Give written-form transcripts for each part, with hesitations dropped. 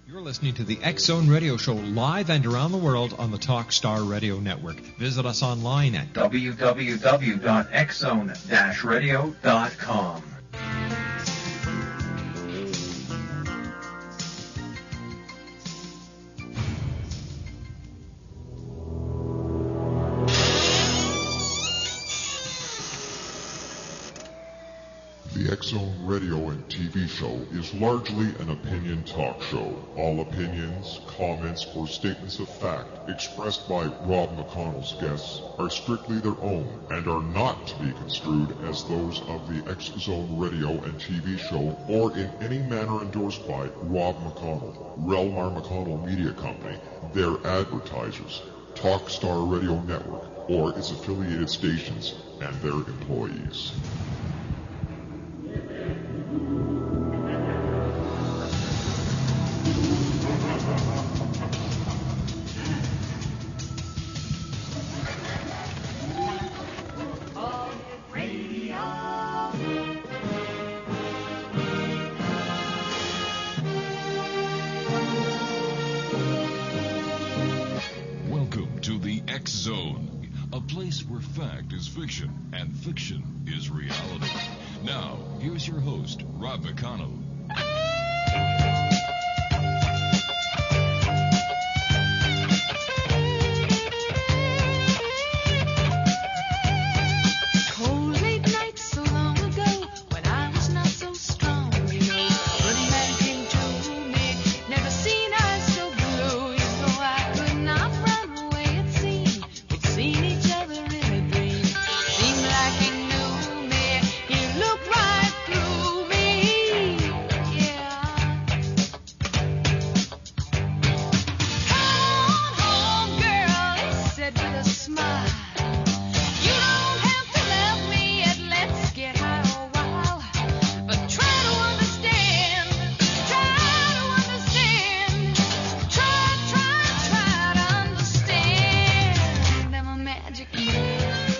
You're listening to the X Zone Radio Show live and around the world on the Talkstar Radio Network. Visit us online at www.xzone-radio.com. The X Zone Radio and TV show is largely an opinion talk show. All opinions, comments, or statements of fact expressed by Rob McConnell's guests are strictly their own and are not to be construed as those of the X Zone Radio and TV show or in any manner endorsed by Rob McConnell, Relmar McConnell Media Company, their advertisers, Talkstar Radio Network, or its affiliated stations and their employees. Fact is fiction, and fiction is reality. Now, here's your host, Rob McConnell.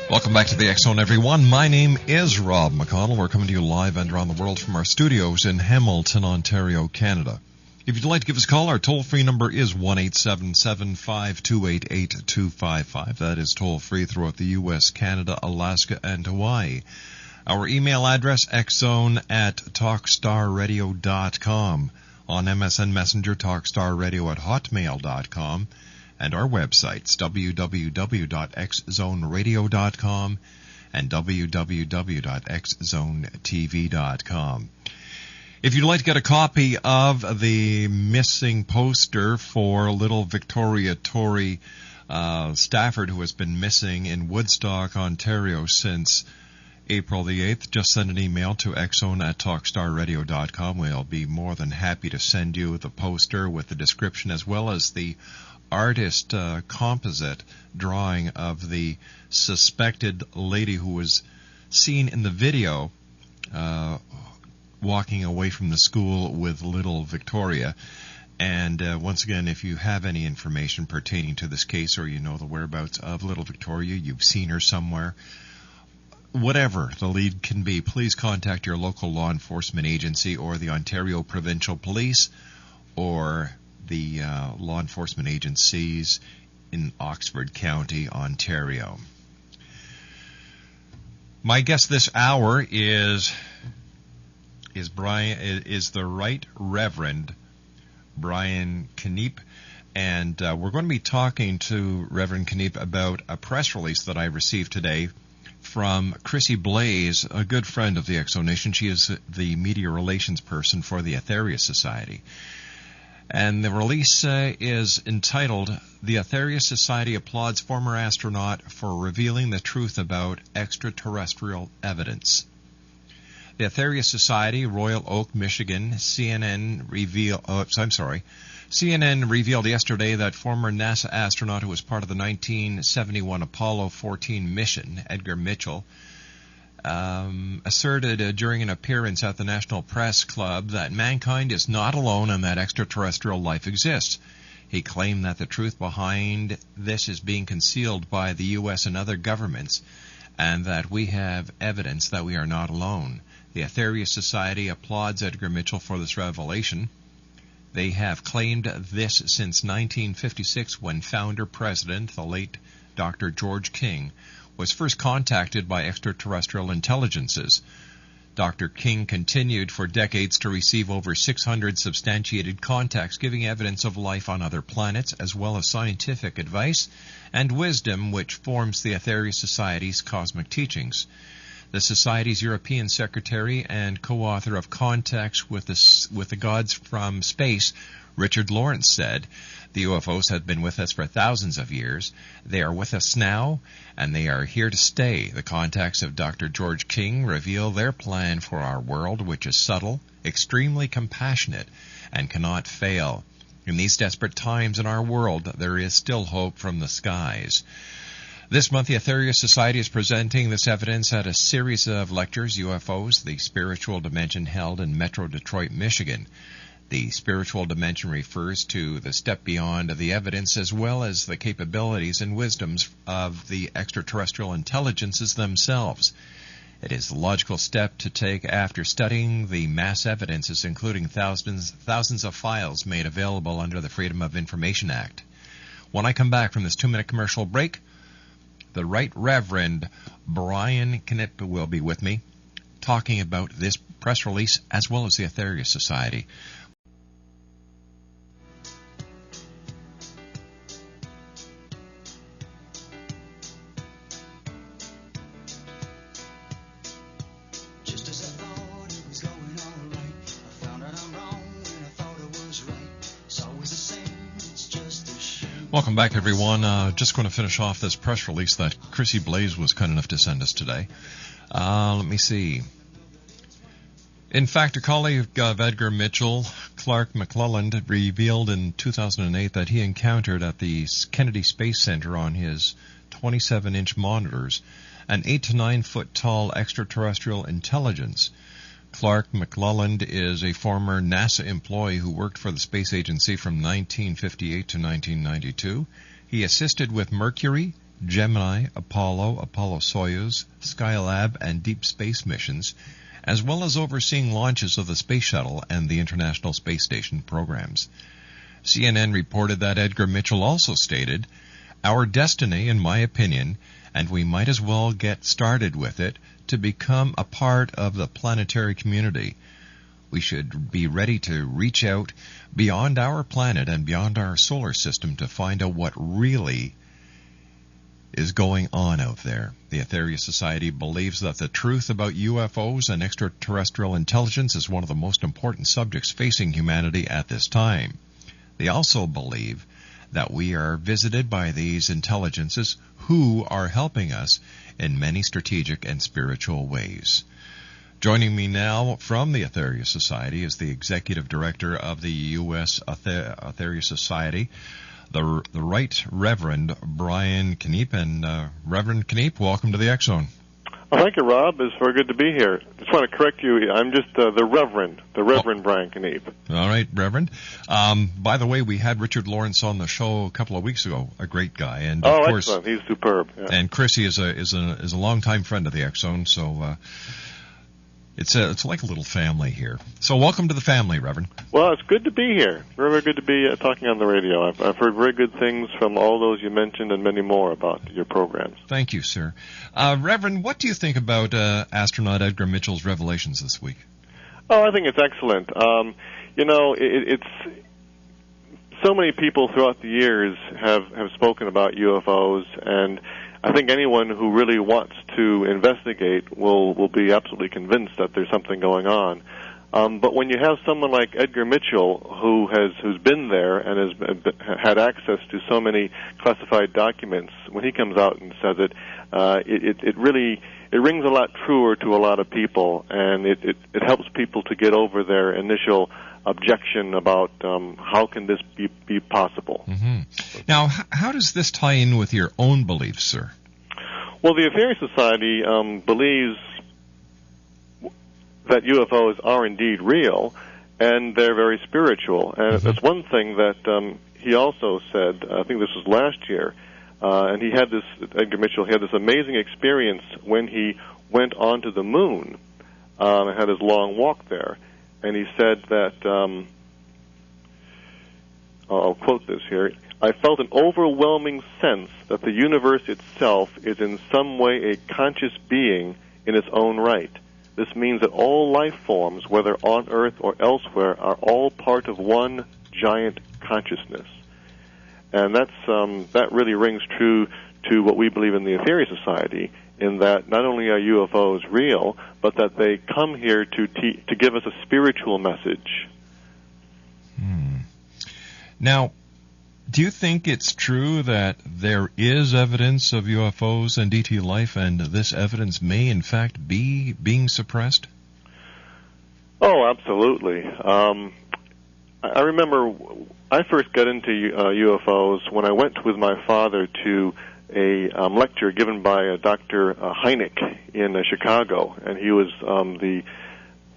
Welcome back to the X Zone, everyone. My name is Rob McConnell. We're coming to you live and around the world from our studios in Hamilton, Ontario, Canada. If you'd like to give us a call, our toll-free number is 1-877-528-8255. That is toll-free throughout the U.S., Canada, Alaska, and Hawaii. Our email address, xzone@talkstarradio.com. On MSN Messenger, talkstarradio@hotmail.com. And our websites, www.xzoneradio.com and www.xzonetv.com. If you'd like to get a copy of the missing poster for little Victoria Tory Stafford, who has been missing in Woodstock, Ontario since April the 8th, just send an email to xzone@talkstarradio.com. We'll be more than happy to send you the poster with the description as well as the artist composite drawing of the suspected lady who was seen in the video walking away from the school with little Victoria. And once again, if you have any information pertaining to this case or you know the whereabouts of little Victoria, you've seen her somewhere, whatever the lead can be, please contact your local law enforcement agency or the Ontario Provincial Police or the law enforcement agencies in Oxford County, Ontario. My guest this hour is the Right Reverend Brian KENEIPP, and we're going to be talking to Reverend KENEIPP about a press release that I received today from Chrissy Blaze, a good friend of the Exo Nation. She is the media relations person for the Aetheriu Society. And the release is entitled, "The Aetheriu Society Applauds Former Astronaut for Revealing the Truth About Extraterrestrial Evidence." The Aetheriu Society, Royal Oak, Michigan, CNN revealed yesterday that former NASA astronaut who was part of the 1971 Apollo 14 mission, Edgar Mitchell, asserted during an appearance at the National Press Club that mankind is not alone and that extraterrestrial life exists. He claimed that the truth behind this is being concealed by the U.S. and other governments, and that we have evidence that we are not alone. The Aetheriu Society applauds Edgar Mitchell for this revelation. They have claimed this since 1956, when founder-president, the late Dr. George King, was first contacted by extraterrestrial intelligences. Dr. King continued for decades to receive over 600 substantiated contacts, giving evidence of life on other planets, as well as scientific advice and wisdom, which forms the Aetheriu Society's cosmic teachings. The Society's European Secretary and co-author of Contacts with the Gods from Space, Richard Lawrence, said, "The UFOs have been with us for thousands of years. They are with us now, and they are here to stay. The contacts of Dr. George King reveal their plan for our world, which is subtle, extremely compassionate, and cannot fail. In these desperate times in our world, there is still hope from the skies." This month, the Aetheriu Society is presenting this evidence at a series of lectures, UFOs, the Spiritual Dimension, held in Metro Detroit, Michigan. The spiritual dimension refers to the step beyond the evidence, as well as the capabilities and wisdoms of the extraterrestrial intelligences themselves. It is the logical step to take after studying the mass evidences, including thousands of files made available under the Freedom of Information Act. When I come back from this 2-minute commercial break, the Right Reverend Brian KENEIPP will be with me, talking about this press release as well as the Aetheriu Society. Welcome back, everyone. Just going to finish off this press release that Chrissy Blaze was kind enough to send us today. Let me see. In fact, a colleague of Edgar Mitchell, Clark McClelland, revealed in 2008 that he encountered at the Kennedy Space Center on his 27-inch monitors an 8 to 9 foot tall extraterrestrial intelligence. Clark McClelland is a former NASA employee who worked for the space agency from 1958 to 1992. He assisted with Mercury, Gemini, Apollo-Soyuz, Skylab, and Deep Space missions, as well as overseeing launches of the Space Shuttle and the International Space Station programs. CNN reported that Edgar Mitchell also stated, "Our destiny, in my opinion, and we might as well get started with it, to become a part of the planetary community. We should be ready to reach out beyond our planet and beyond our solar system to find out what really is going on out there." The Aetheriu Society believes that the truth about UFOs and extraterrestrial intelligence is one of the most important subjects facing humanity at this time. They also believe that we are visited by these intelligences who are helping us in many strategic and spiritual ways. Joining me now from the Aetheriu Society is the Executive Director of the U.S. Aetheriu Society, the Right Reverend Brian KENEIPP. And Reverend KENEIPP, welcome to the X-Zone. Well, thank you, Rob. It's very good to be here. Just want to correct you. I'm just the Reverend Brian KENEIPP. All right, Reverend. By the way, we had Richard Lawrence on the show a couple of weeks ago. A great guy, and of course, excellent. He's superb. Yeah. And Chrissy is a longtime friend of the X-Zone, so it's like a little family here. So welcome to the family, Reverend. Well, it's good to be here. Very good to be talking on the radio. I've heard very good things from all those you mentioned and many more about your programs. Thank you, sir. Reverend, what do you think about astronaut Edgar Mitchell's revelations this week? Oh, I think it's excellent. It's so many people throughout the years have spoken about UFOs, and I think anyone who really wants to investigate will be absolutely convinced that there's something going on. But when you have someone like Edgar Mitchell, who's been there and has had access to so many classified documents, when he comes out and says it, it really rings a lot truer to a lot of people, and it helps people to get over their initial objection about how can this be possible. Mm-hmm. Now, how does this tie in with your own beliefs, sir? Well, the Aetheriu Society believes that UFOs are indeed real, and they're very spiritual. And that's one thing that he also said, I think this was last year, and Edgar Mitchell had this amazing experience when he went onto the moon and had his long walk there. And he said that I'll quote this here, I felt an overwhelming sense that the universe itself is in some way a conscious being in its own right. This means that all life forms, whether on Earth or elsewhere, are all part of one giant consciousness. And that really rings true to what we believe in the Aetheriu Society, in that not only are UFOs real, but that they come here to give us a spiritual message. Now, do you think it's true that there is evidence of UFOs and ET life, and this evidence may in fact be being suppressed? Oh, absolutely. I remember I first got into UFOs when I went with my father to a lecture given by Dr. Hynek in Chicago, and he was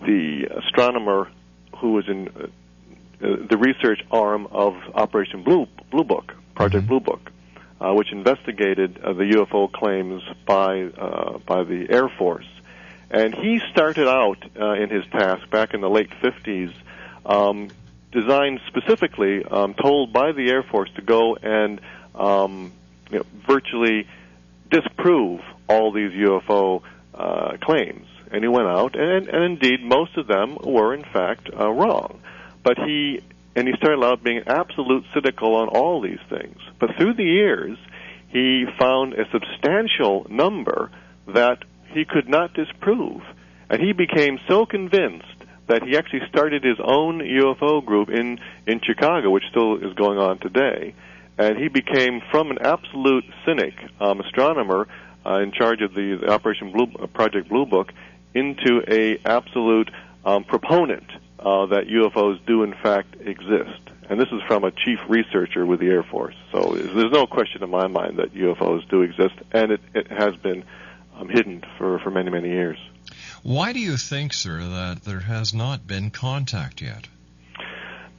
the astronomer who was in the research arm of Operation Blue Book, Project Blue Book, which investigated the UFO claims by the Air Force. And he started out in his task back in the late 50s, designed specifically, told by the Air Force to go and virtually disprove all these UFO claims. And he went out, and indeed most of them were in fact wrong. But he started out being absolute cynical on all these things. But through the years, he found a substantial number that he could not disprove. And he became so convinced that he actually started his own UFO group in Chicago, which still is going on today. And he became, from an absolute cynic astronomer in charge of the Operation Project Blue Book, into a absolute proponent that UFOs do in fact exist. And this is from a chief researcher with the Air Force. So there's no question in my mind that UFOs do exist, and it has been hidden for many, many years. Why do you think, sir, that there has not been contact yet?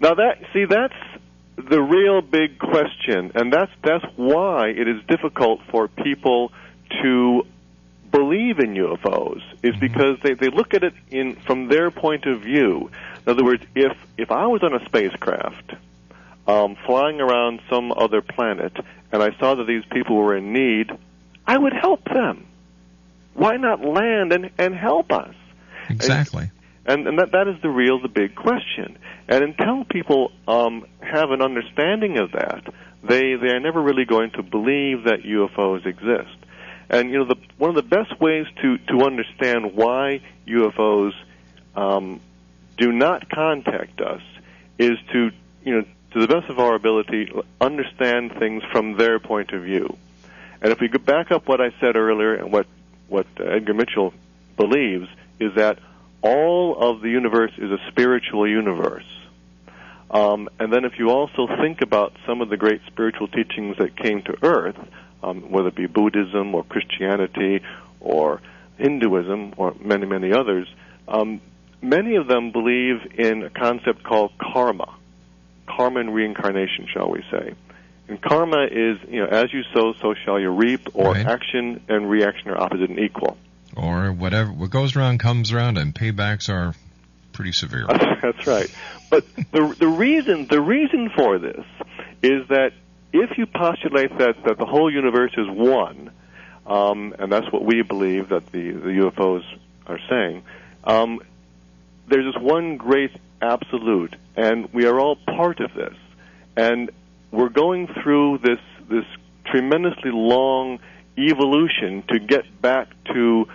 Now that's the real big question, and that's why it is difficult for people to believe in UFOs, is because they look at it from their point of view. In other words, if I was on a spacecraft flying around some other planet and I saw that these people were in need, I would help them. Why not land and help us? Exactly. And that is the big question. And until people have an understanding of that, they are never really going to believe that UFOs exist. And one of the best ways to understand why UFOs do not contact us is to the best of our ability, understand things from their point of view. And if we go back up what I said earlier, and what Edgar Mitchell believes, is that all of the universe is a spiritual universe. And then if you also think about some of the great spiritual teachings that came to Earth, whether it be Buddhism or Christianity or Hinduism or many, many others, many of them believe in a concept called karma and reincarnation, shall we say. And karma is, as you sow, so shall you reap, or right. Action and reaction are opposite and equal. Or what goes around comes around, and paybacks are pretty severe. That's right. But the reason for this is that if you postulate that the whole universe is one, and that's what we believe that the UFOs are saying, there's this one great absolute, and we are all part of this. And we're going through this tremendously long evolution to get back to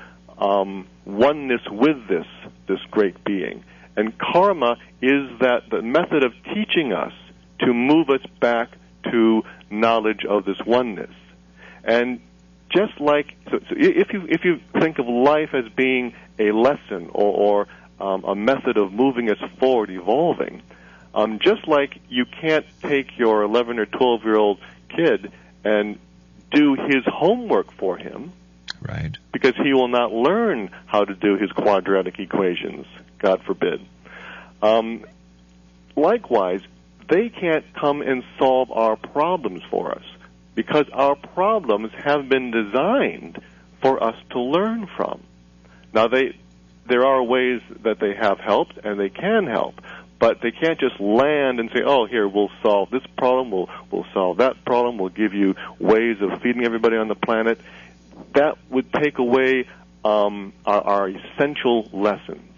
oneness with this great being. And karma is the method of teaching us to move us back to knowledge of this oneness. And just like, so if you think of life as being a lesson or a method of moving us forward, evolving, just like you can't take your 11 or 12-year-old kid and do his homework for him, right? Because he will not learn how to do his quadratic equations, God forbid. Likewise, they can't come and solve our problems for us, because our problems have been designed for us to learn from. Now, there are ways that they have helped, and they can help, But they can't just land and say, oh, here, we'll solve this problem, we'll solve that problem, we'll give you ways of feeding everybody on the planet. That would take away our essential lessons.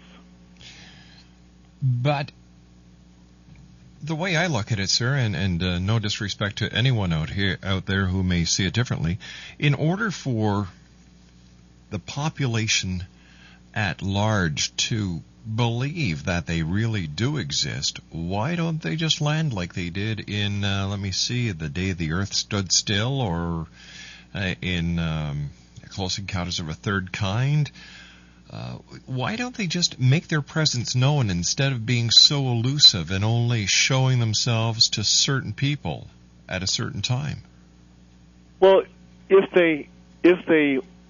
But the way I look at it, sir, and no disrespect to anyone out there who may see it differently, in order for the population at large to believe that they really do exist, why don't they just land like they did in, the day the Earth stood still, or in Close Encounters of a Third Kind? Why don't they just make their presence known instead of being so elusive and only showing themselves to certain people at a certain time? Well, if they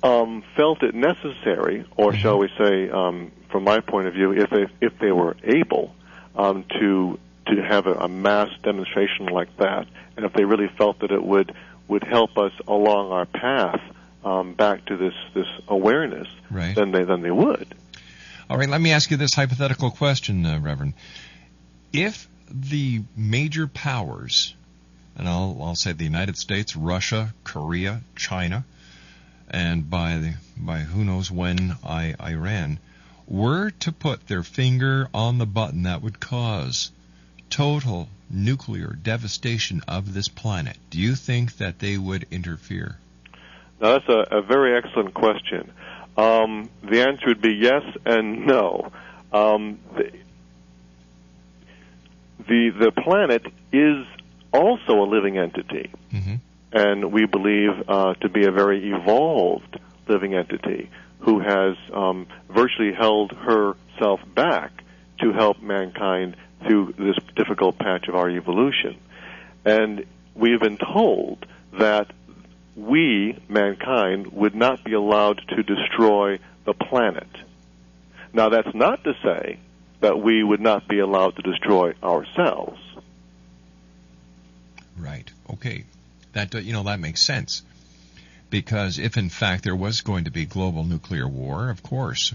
felt it necessary, or shall we say, from my point of view, if they were able to have a mass demonstration like that, and if they really felt that it would help us along our path back to this awareness, right, then they would. All right, let me ask you this hypothetical question, Reverend. If the major powers, and I'll say the United States, Russia, Korea, China, and by who knows when, Iran, were to put their finger on the button that would cause total nuclear devastation of this planet, do you think that they would interfere? Now, that's a very excellent question. The answer would be yes and no. The planet is also a living entity, mm-hmm, and we believe to be a very evolved living entity who has virtually held herself back to help mankind through this difficult patch of our evolution. And we've been told that we, mankind, would not be allowed to destroy the planet. Now, that's not to say that we would not be allowed to destroy ourselves. Right. Okay. That makes sense. Because if, in fact, there was going to be global nuclear war, of course,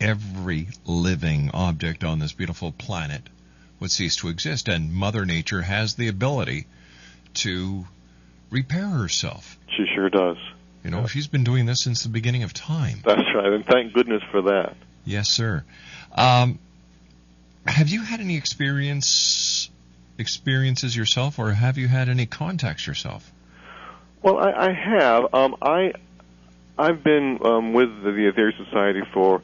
every living object on this beautiful planet would cease to exist, and Mother Nature has the ability to repair herself. She sure does. She's been doing this since the beginning of time. That's right, and thank goodness for that. Yes, sir. Have you had any experiences yourself, or have you had any contacts yourself? Well, I have. I've been with the Aetheriu Society for,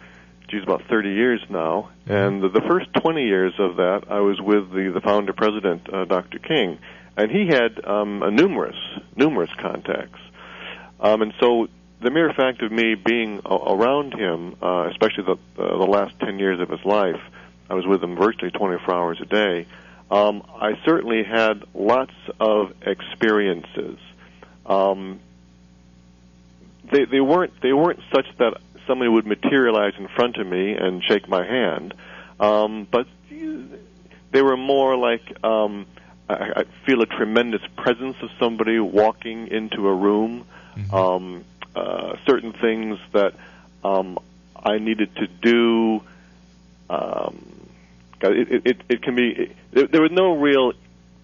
about 30 years now, and the first 20 years of that I was with the founder president, Dr. King, and he had numerous contacts. And so the mere fact of me being around him, especially the last 10 years of his life, I was with him virtually 24 hours a day. I certainly had lots of experiences. They weren't such that somebody would materialize in front of me and shake my hand, but they were more like I feel a tremendous presence of somebody walking into a room. Mm-hmm. Certain things that I needed to do. It can be. There was no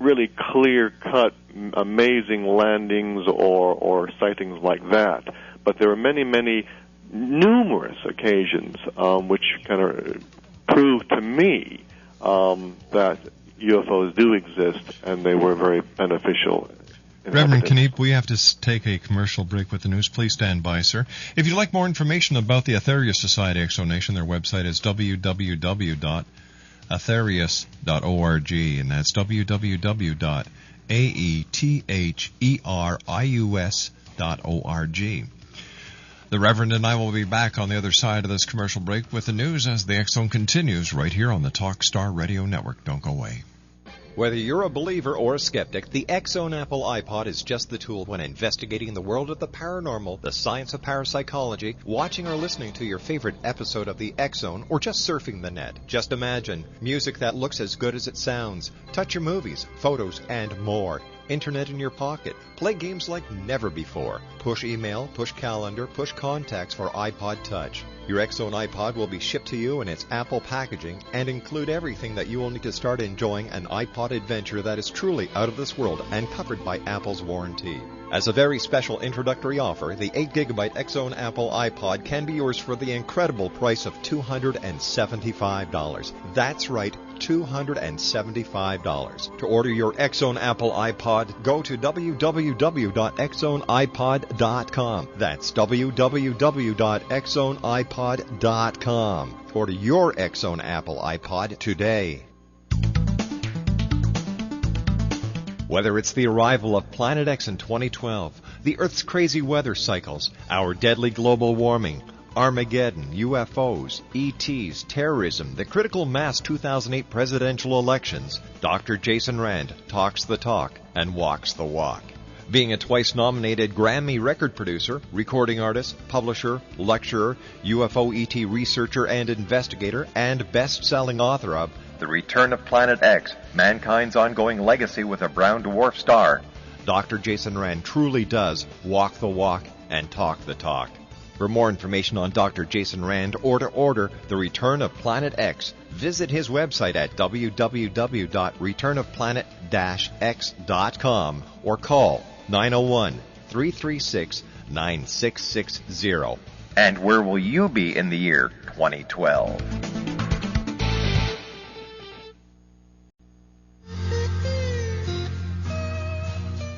really clear-cut, amazing landings or sightings like that, but there were many, numerous occasions which kind of proved to me that UFOs do exist, and they were very beneficial. Reverend KENEIPP, we have to take a commercial break with the news. Please stand by, sir. If you'd like more information about the Aetheriu Society Exonation, their website is www.aetherius.org, and that's www.aetherius.org. The Reverend and I will be back on the other side of this commercial break with the news as the X Zone continues right here on the Talkstar Radio Network. Don't go away. Whether you're a believer or a skeptic, the X Zone Apple iPod is just the tool when investigating the world of the paranormal, the science of parapsychology, watching or listening to your favorite episode of the X Zone, or just surfing the net. Just imagine music that looks as good as it sounds, touch your movies, photos, and more. internet in your pocket, play games like never before, push email, push calendar, push contacts for iPod Touch. Your X-Zone iPod will be shipped to you in its Apple packaging and include everything that you will need to start enjoying an iPod adventure that is truly out of this world and covered by Apple's warranty. As a very special introductory offer, the 8GB X-Zone Apple iPod can be yours for the incredible price of $275. That's right, $275. To order your X-Zone Apple iPod, go to www.xzoneipod.com. That's www.xzoneipod.com. Order your X-Zone Apple iPod today. Whether it's the arrival of Planet X in 2012, the Earth's crazy weather cycles, our deadly global warming, Armageddon, UFOs, ETs, terrorism, the critical mass 2008 presidential elections, Dr. Jason Rand talks the talk and walks the walk. Being a twice-nominated Grammy record producer, recording artist, publisher, lecturer, UFO ET researcher and investigator, and best-selling author of The Return of Planet X, Mankind's Ongoing Legacy with a Brown Dwarf Star, Dr. Jason Rand truly does walk the walk and talk the talk. For more information on Dr. Jason Rand or to order The Return of Planet X, visit his website at www.returnofplanet-x.com or call 901-336-9660. And where will you be in the year 2012?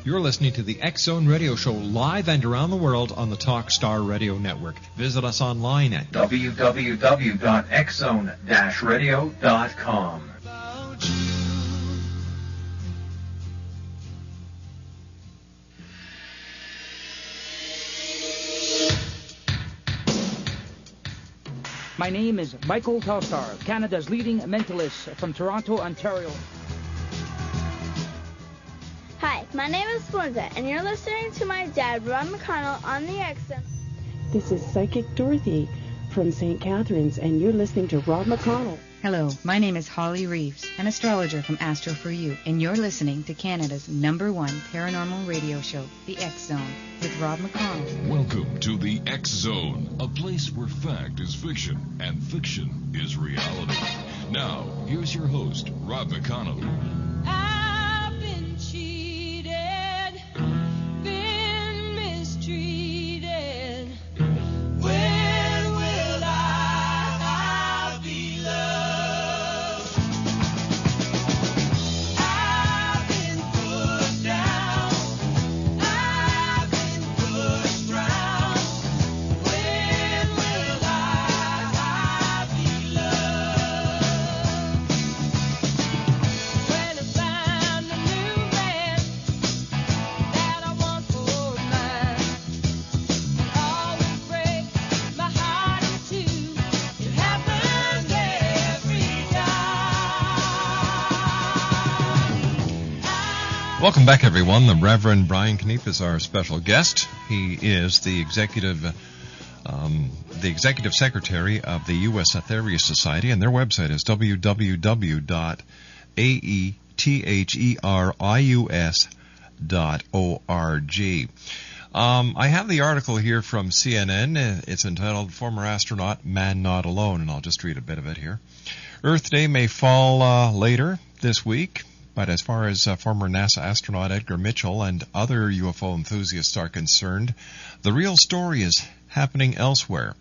You're listening to the X-Zone Radio Show live and around the world on the Talkstar Radio Network. Visit us online at www.xzone-radio.com. My name is Michael Telstar, Canada's leading mentalist from Toronto, Ontario. Hi, my name is Belinda, and you're listening to my dad, Rob McConnell, on the X-Zone. This is Psychic Dorothy from St. Catharines, and you're listening to Rob McConnell. Hello, my name is Holly Reeves, an astrologer from Astro For You, and you're listening to Canada's #1 paranormal radio show, The X-Zone, with Rob McConnell. Welcome to The X-Zone, a place where fact is fiction and fiction is reality. Now, here's your host, Rob McConnell. I've been cheated, been mistreated. When will I be loved? I've been put down, I've been pushed round. When will I be loved? When I found a new man that I want for mine, always break my heart in two. It happens every time. Welcome back, everyone. The Reverend Brian KENEIPP is our special guest. He is the executive secretary of the U.S. Aetheriu Society, and their website is www.aetherius.org. I have the article here from CNN. It's entitled "Former Astronaut, Man Not Alone," and I'll just read a bit of it here. Earth Day may fall later this week, but as far as former NASA astronaut Edgar Mitchell and other UFO enthusiasts are concerned, the real story is happening elsewhere.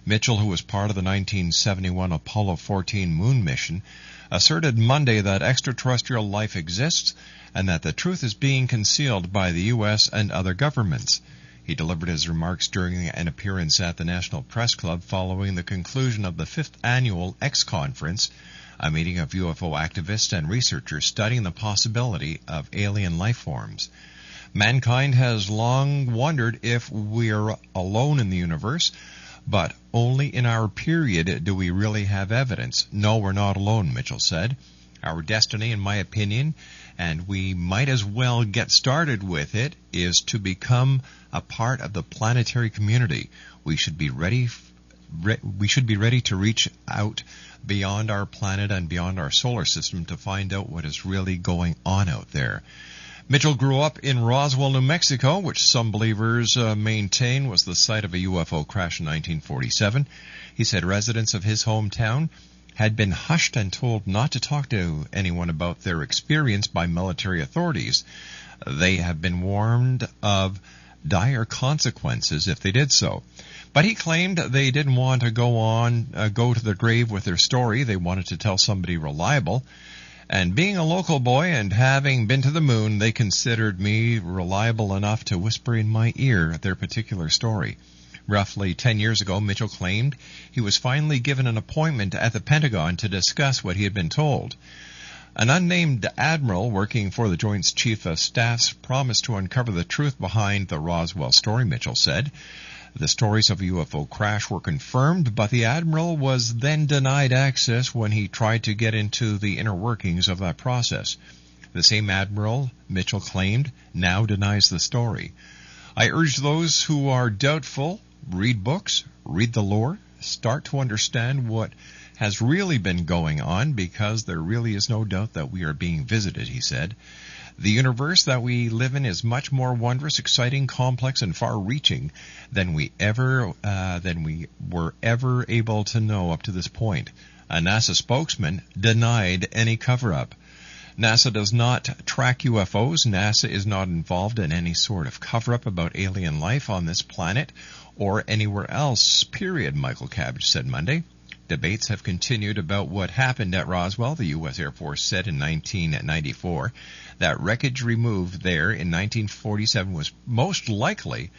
Mitchell, who was part of the 1971 Apollo 14 moon mission, asserted Monday that extraterrestrial life exists and that the truth is being concealed by the U.S. and other governments. He delivered his remarks during an appearance at the National Press Club following the conclusion of the 5th Annual X Conference, a meeting of UFO activists and researchers studying the possibility of alien life forms. Mankind has long wondered if we're alone in the universe, but only in our period do we really have evidence. No, we're not alone, Mitchell said. Our destiny, in my opinion, and we might as well get started with it, is to become a part of the planetary community. We should be ready to reach out beyond our planet and beyond our solar system to find out what is really going on out there. Mitchell grew up in Roswell, New Mexico, which some believers maintain was the site of a UFO crash in 1947. He said residents of his hometown had been hushed and told not to talk to anyone about their experience by military authorities. They have been warned of dire consequences if they did so. But he claimed they didn't want to go to the grave with their story. They wanted to tell somebody reliable. And being a local boy and having been to the moon, they considered me reliable enough to whisper in my ear their particular story. Roughly 10 years ago, Mitchell claimed he was finally given an appointment at the Pentagon to discuss what he had been told. An unnamed admiral working for the Joint Chief of Staff promised to uncover the truth behind the Roswell story, Mitchell said. The stories of a UFO crash were confirmed, but the admiral was then denied access when he tried to get into the inner workings of that process. The same admiral, Mitchell claimed, now denies the story. I urge those who are doubtful, read books, read the lore, start to understand what has really been going on, because there really is no doubt that we are being visited, he said. The universe that we live in is much more wondrous, exciting, complex, and far-reaching than we were ever able to know up to this point. A NASA spokesman denied any cover-up. NASA does not track UFOs. NASA is not involved in any sort of cover-up about alien life on this planet or anywhere else, period, Michael Cabbage said Monday. Debates have continued about what happened at Roswell. The U.S. Air Force said in 1994 that wreckage removed there in 1947 was most likely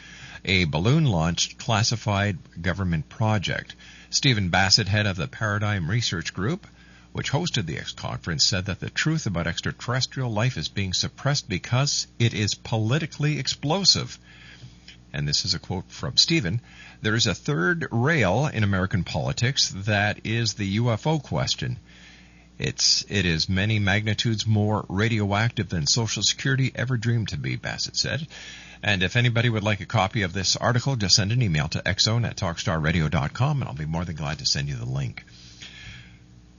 a balloon-launched classified government project. Stephen Bassett, head of the Paradigm Research Group, which hosted the X-Conference, said that the truth about extraterrestrial life is being suppressed because it is politically explosive. And this is a quote from Stephen. There is a third rail in American politics that is the UFO question. It is many magnitudes more radioactive than Social Security ever dreamed to be, Bassett said. And if anybody would like a copy of this article, just send an email to xzone@talkstarradio.com, and I'll be more than glad to send you the link.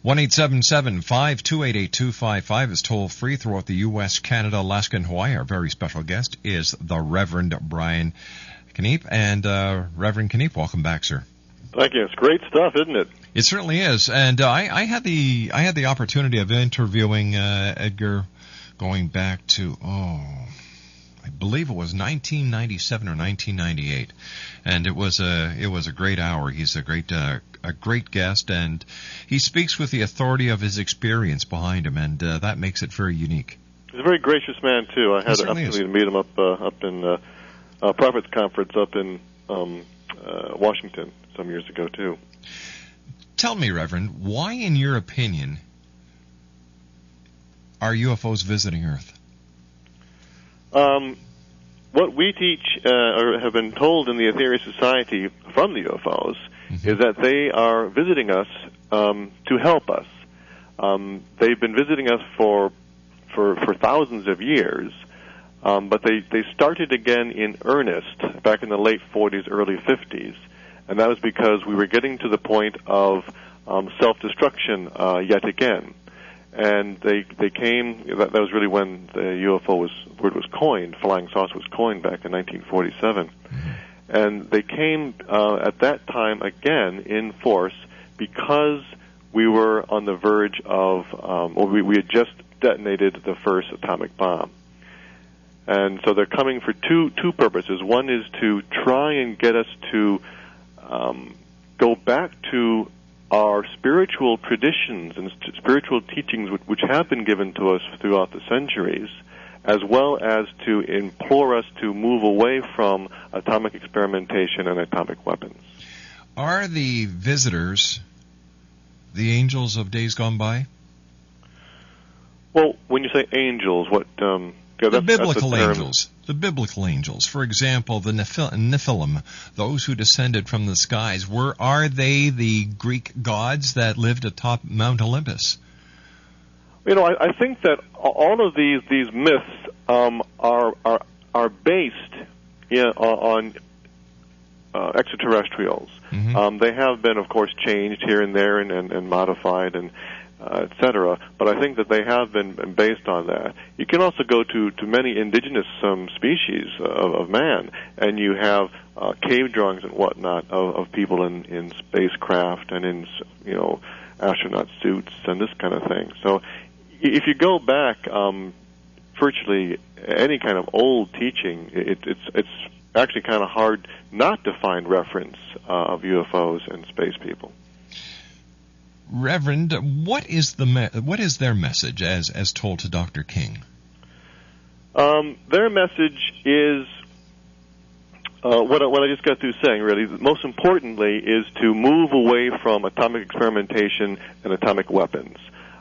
1-877-528-8255 is toll-free throughout the U.S., Canada, Alaska, and Hawaii. Our very special guest is the Reverend Brian KENEIPP. And Reverend KENEIPP, welcome back, sir. Thank you. It's great stuff, isn't it? It certainly is. And I had the opportunity of interviewing Edgar going back to, I believe it was 1997 or 1998, and it was a great hour. He's a great guest, and he speaks with the authority of his experience behind him, and that makes it very unique. He's a very gracious man too. I had the opportunity to meet him up in Prophets Conference up in Washington some years ago too. Tell me, Reverend, why, in your opinion, are UFOs visiting Earth? What we teach or have been told in the Aetheriu Society from the UFOs is that they are visiting us to help us. They've been visiting us for thousands of years, but they started again in earnest back in the late 40s, early 50s, and that was because we were getting to the point of self-destruction yet again. And they came. That was really when the UFO word was coined. Flying saucer was coined back in 1947, and they came at that time again in force because we were on the verge of, we had just detonated the first atomic bomb, and so they're coming for two purposes. One is to try and get us to go back to our spiritual traditions and spiritual teachings which have been given to us throughout the centuries, as well as to implore us to move away from atomic experimentation and atomic weapons. Are the visitors the angels of days gone by? Well, when you say angels, what... the biblical angels. The biblical angels. For example, the Nephilim, those who descended from the skies, are they the Greek gods that lived atop Mount Olympus? You know, I think that all of these myths are based on extraterrestrials. They have been, of course, changed here and there and modified, and etc. But I think that they have been based on that. You can also go to many indigenous species of man, and you have cave drawings and whatnot of people in spacecraft and in astronaut suits and this kind of thing. So if you go back, virtually any kind of old teaching, it's actually kind of hard not to find reference of UFOs and space people. Reverend, what is their message as told to Dr. King? Their message is what I just got through saying, really. Most importantly is to move away from atomic experimentation and atomic weapons.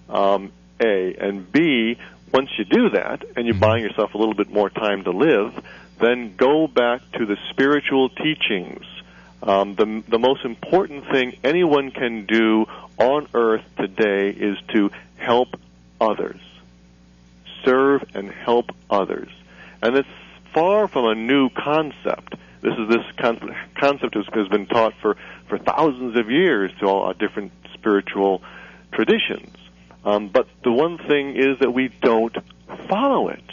A. And B, once you do that, and you're buying yourself a little bit more time to live, then go back to the spiritual teachings. The most important thing anyone can do on Earth today is to help others. Serve and help others. And it's far from a new concept. This concept has been taught for thousands of years to all our different spiritual traditions. But the one thing is that we don't follow it.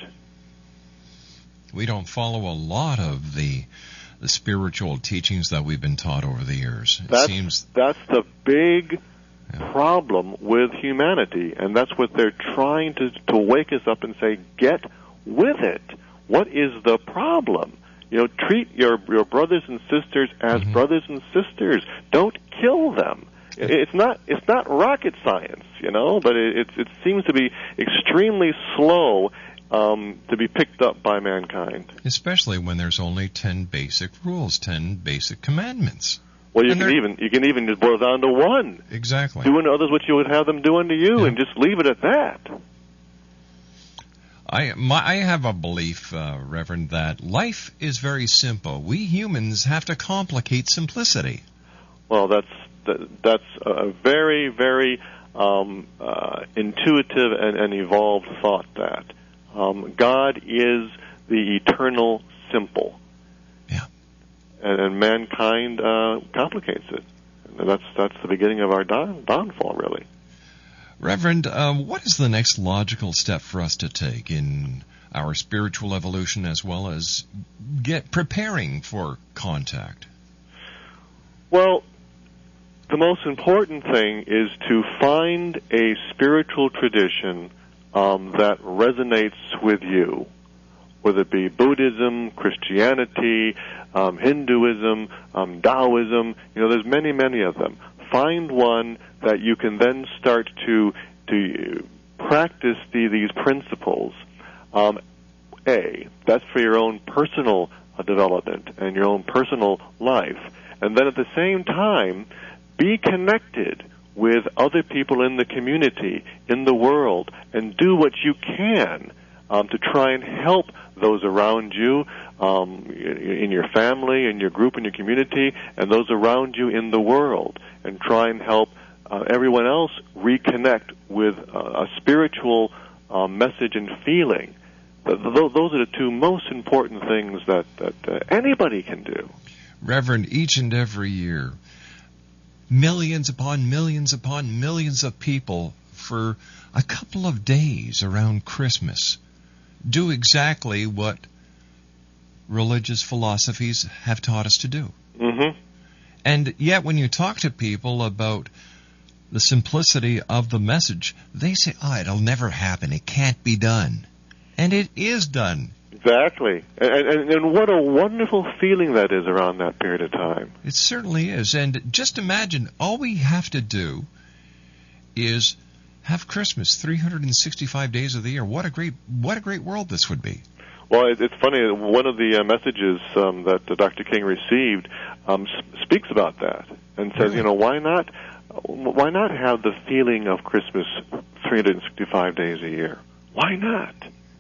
We don't follow a lot of the spiritual teachings that we've been taught over the years. That's the big problem with humanity, and that's what they're trying to wake us up and say, get with it. What is the problem? Treat your brothers and sisters as brothers and sisters. Don't kill them. It's not rocket science, but it seems to be extremely slow to be picked up by mankind. Especially when there's only 10 basic rules, 10 basic commandments. Well, you can even just boil it down to one. Exactly. Do unto others what you would have them do unto you, and just leave it at that. I have a belief, Reverend, that life is very simple. We humans have to complicate simplicity. Well, that's a very, very intuitive and evolved thought. That God is the eternal simple. Yeah. And mankind complicates it. And that's the beginning of our downfall, really. Reverend, what is the next logical step for us to take in our spiritual evolution as well as preparing for contact? Well, the most important thing is to find a spiritual tradition that resonates with you, whether it be Buddhism, Christianity, Hinduism, Taoism. There's many, many of them. Find one that you can then start to practice these principles. That's for your own personal development and your own personal life. And then at the same time, be connected with other people in the community, in the world, and do what you can to try and help those around you, in your family, in your group, in your community, and those around you in the world, and try and help everyone else reconnect with a spiritual message and feeling. Those are the two most important things that anybody can do. Reverend, each and every year, millions upon millions upon millions of people for a couple of days around Christmas do exactly what religious philosophies have taught us to do. Mm-hmm. And yet when you talk to people about the simplicity of the message, they say, it'll never happen. It can't be done. And it is done. Exactly. And what a wonderful feeling that is around that period of time. It certainly is. And just imagine, all we have to do is have Christmas 365 days of the year. What a great world this would be. Well, it's funny. One of the messages that Dr. King received speaks about that and says, Really? why not have the feeling of Christmas 365 days a year? Why not?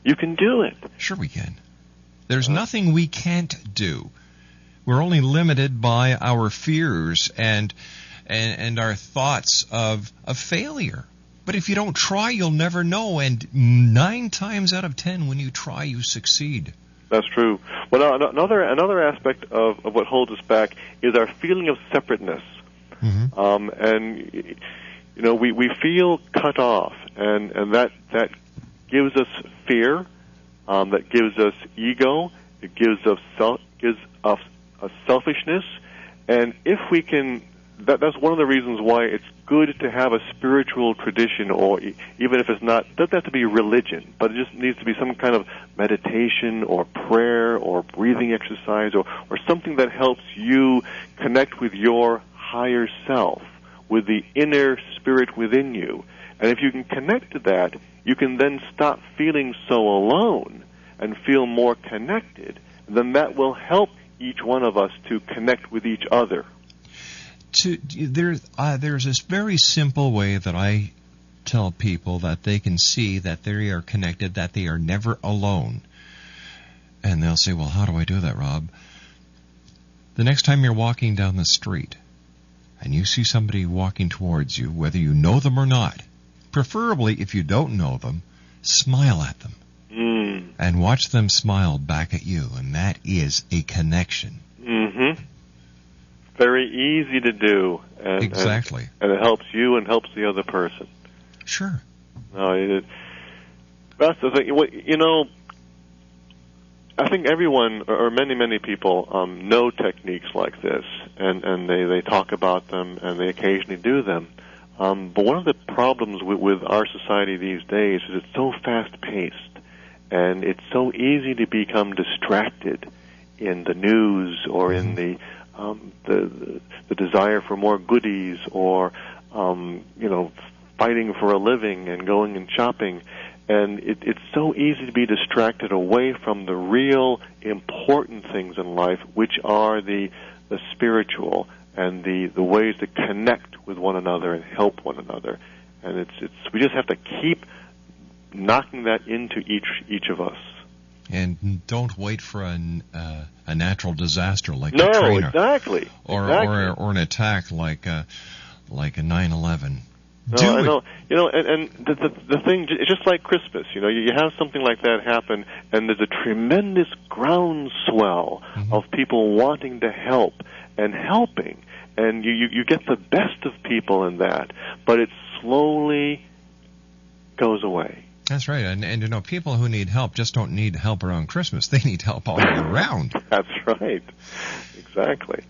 You can do it. Sure we can. There's nothing we can't do. We're only limited by our fears and our thoughts of failure. But if you don't try, you'll never know. And 9 times out of 10, when you try, you succeed. That's true. Well, another aspect of what holds us back is our feeling of separateness. Mm-hmm. And we feel cut off, and that gives us fear, that gives us ego, it gives us selfishness, and if we can, that's one of the reasons why it's good to have a spiritual tradition, or even if it's not, doesn't have to be religion, but it just needs to be some kind of meditation or prayer or breathing exercise or something that helps you connect with your higher self, with the inner spirit within you. And if you can connect to that, you can then stop feeling so alone and feel more connected. Then that will help each one of us to connect with each other. There's this very simple way that I tell people that they can see that they are connected, that they are never alone. And they'll say, well, how do I do that, Rob? The next time you're walking down the street and you see somebody walking towards you, whether you know them or not, preferably if you don't know them, smile at them. And watch them smile back at you, and that is a connection. Mm-hmm. Very easy to do. And, exactly. And it helps you and helps the other person. Sure. No, that's the thing. I think everyone, or many people, know techniques like this, and they talk about them, and they occasionally do them. But one of the problems with our society these days is it's so fast-paced, and it's so easy to become distracted in the news or in the desire for more goodies or fighting for a living and going and shopping. And it's so easy to be distracted away from the real important things in life, which are the spiritual and the ways to connect with one another and help one another. And we just have to keep knocking that into each of us. And don't wait for a natural disaster like no, Katrina. Exactly. Or an attack like a 9/11. No, I know. And the thing, it's just like Christmas. You have something like that happen, and there's a tremendous groundswell of people wanting to help and helping, and you get the best of people in that, but it slowly goes away. That's right, and people who need help just don't need help around Christmas. They need help all year round. That's right. Exactly.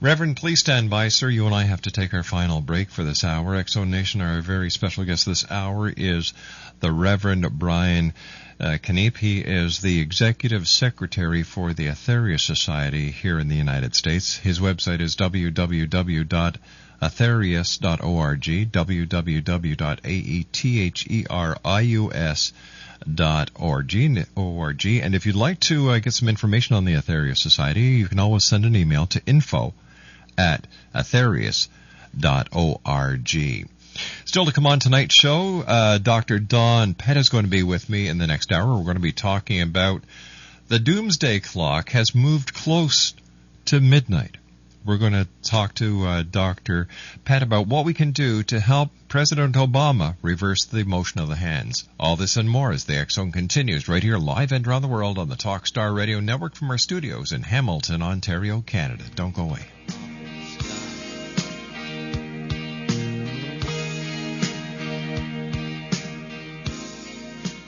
Reverend, please stand by, sir. You and I have to take our final break for this hour. X-Zone Nation, our very special guest this hour is the Reverend Brian KENEIPP. He is the Executive Secretary for the Aetheriu Society here in the United States. His website is www.aetherius.org, www.aetherius.org. And if you'd like to get some information on the Aetheriu Society, you can always send an email to info@aetherius.org. Still to come on tonight's show, Dr. Don Pett is going to be with me in the next hour. We're going to be talking about the doomsday clock has moved close to midnight. We're going to talk to Dr. Pett about what we can do to help President Obama reverse the motion of the hands. All this and more as the X-Zone continues right here live and around the world on the Talkstar Radio Network from our studios in Hamilton, Ontario, Canada. Don't go away.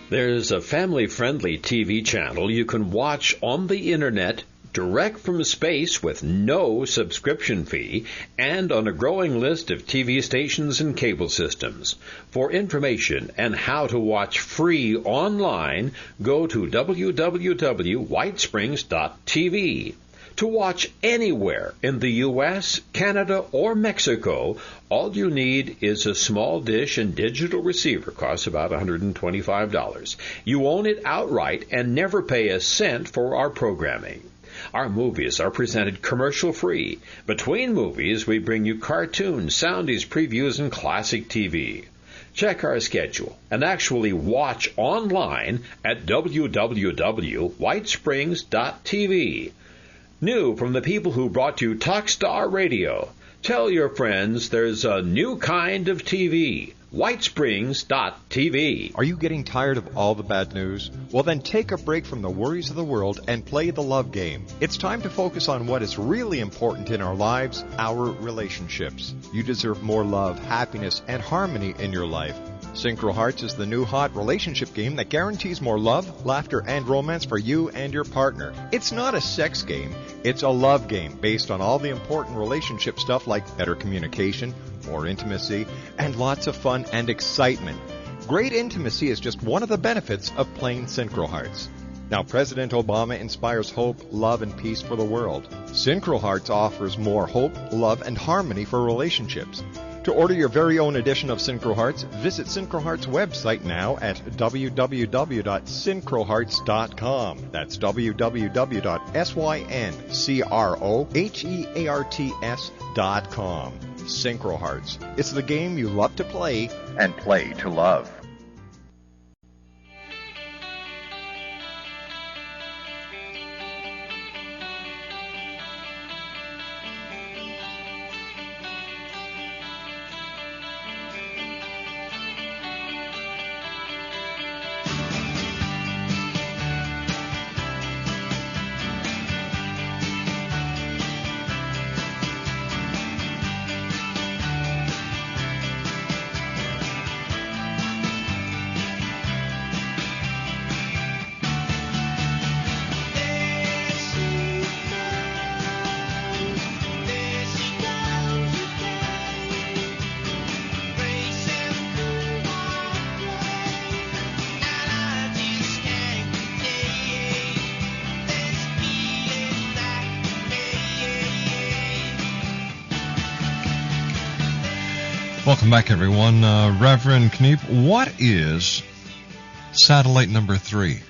There's a family-friendly TV channel you can watch on the Internet direct from space with no subscription fee and on a growing list of TV stations and cable systems. For information and how to watch free online, go to www.whitesprings.tv. To watch anywhere in the U.S., Canada, or Mexico, all you need is a small dish and digital receiver. Costs about $125. You own it outright and never pay a cent for our programming. Our movies are presented commercial-free. Between movies, we bring you cartoons, soundies, previews, and classic TV. Check our schedule and actually watch online at www.whitesprings.tv. New from the people who brought you Talkstar Radio. Tell your friends there's a new kind of TV. whitesprings.tv. Are you getting tired of all the bad news? Well, then take a break from the worries of the world and play the love game. It's time to focus on what is really important in our lives, our relationships. You deserve more love, happiness, and harmony in your life. Synchro Hearts is the new hot relationship game that guarantees more love, laughter, and romance for you and your partner. It's not a sex game, it's a love game based on all the important relationship stuff like better communication, more intimacy, and lots of fun and excitement. Great intimacy is just one of the benefits of playing Synchro Hearts. Now, President Obama inspires hope, love, and peace for the world. Synchro Hearts offers more hope, love, and harmony for relationships. To order your very own edition of Synchro Hearts, visit Synchro Hearts' website now at www.synchrohearts.com. That's www.synchrohearts.com. Synchro Hearts. It's the game you love to play and play to love. Welcome back, everyone. Reverend KENEIPP, what is satellite number 3?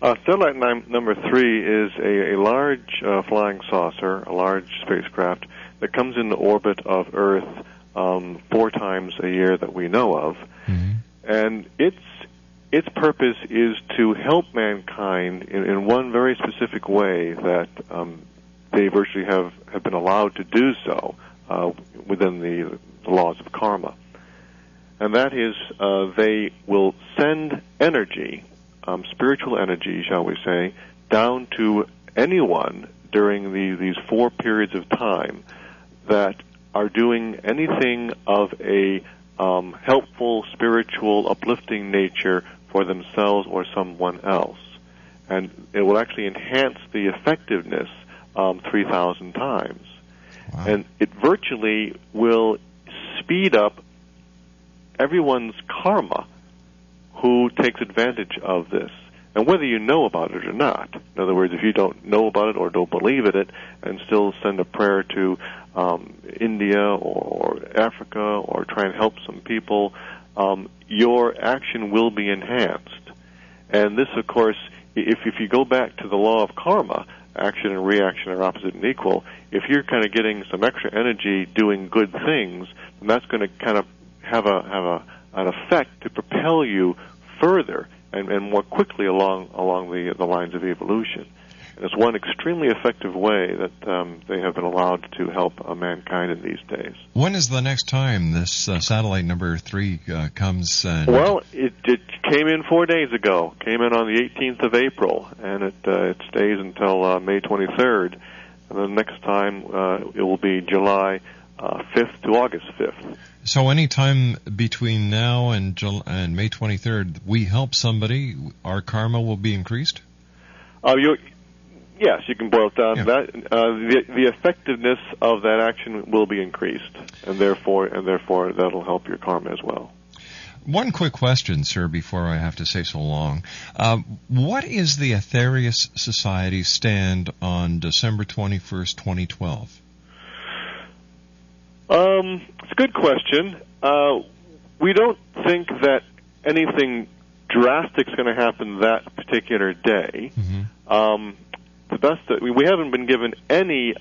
Satellite number 3 is a large flying saucer, a large spacecraft that comes into orbit of Earth 4 times a year that we know of. Mm-hmm. And its purpose is to help mankind in one very specific way that they virtually have been allowed to do so within the laws of karma. And that is they will send energy, spiritual energy, shall we say, down to anyone during these 4 periods of time that are doing anything of a helpful, spiritual, uplifting nature for themselves or someone else. And it will actually enhance the effectiveness 3,000 times. Wow. And it virtually will speed up everyone's karma who takes advantage of this. And whether you know about it or not, in other words, if you don't know about it or don't believe in it and still send a prayer to India or Africa or try and help some people, your action will be enhanced. And this, of course, if you go back to the law of karma, action and reaction are opposite and equal, if you're kind of getting some extra energy doing good things, then that's going to kind of have an effect to propel you further and more quickly along the lines of evolution. And it's one extremely effective way that they have been allowed to help mankind in these days. When is the next time this satellite number 3 comes? Well, it came in 4 days ago. Came in on the 18th of April, and it stays until May 23rd. And the next time it will be July 5th to August 5th. So any time between now and May 23rd, we help somebody, our karma will be increased? Yes, you can boil it down to that. The effectiveness of that action will be increased, and therefore that'll help your karma as well. One quick question, sir, before I have to say so long. What is the Aetheriu Society stand on December 21st, 2012? It's a good question. We don't think that anything drastic is going to happen that particular day. Mm-hmm. We haven't been given any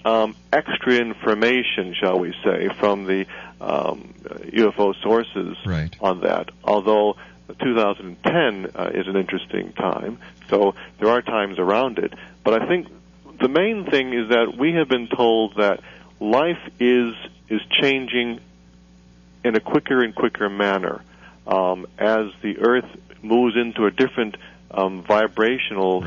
extra information, shall we say, from the UFO sources on that, although 2010 is an interesting time, so there are times around it. But I think the main thing is that we have been told that life is changing in a quicker and quicker manner. As the Earth moves into a different vibrational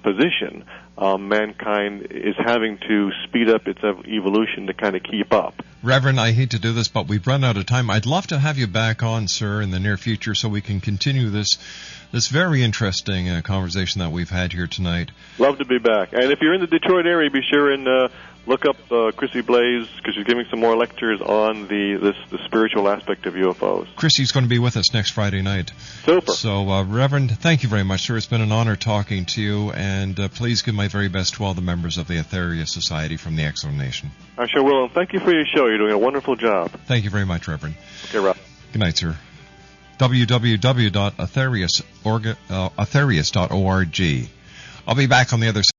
position, mankind is having to speed up its evolution to kind of keep up. Reverend, I hate to do this, but we've run out of time. I'd love to have you back on, sir, in the near future so we can continue this very interesting conversation that we've had here tonight. Love to be back. And if you're in the Detroit area, be sure and look up Chrissy Blaze, because she's giving some more lectures on the spiritual aspect of UFOs. Chrissy's going to be with us next Friday night. Super. So, Reverend, thank you very much, sir. It's been an honor talking to you, and please give my very best to all the members of the Aetheriu Society from the Exo Nation. I sure will. And thank you for your show. You're doing a wonderful job. Thank you very much, Reverend. Okay, Rob. Good night, sir. www.aetherius.org. I'll be back on the other side.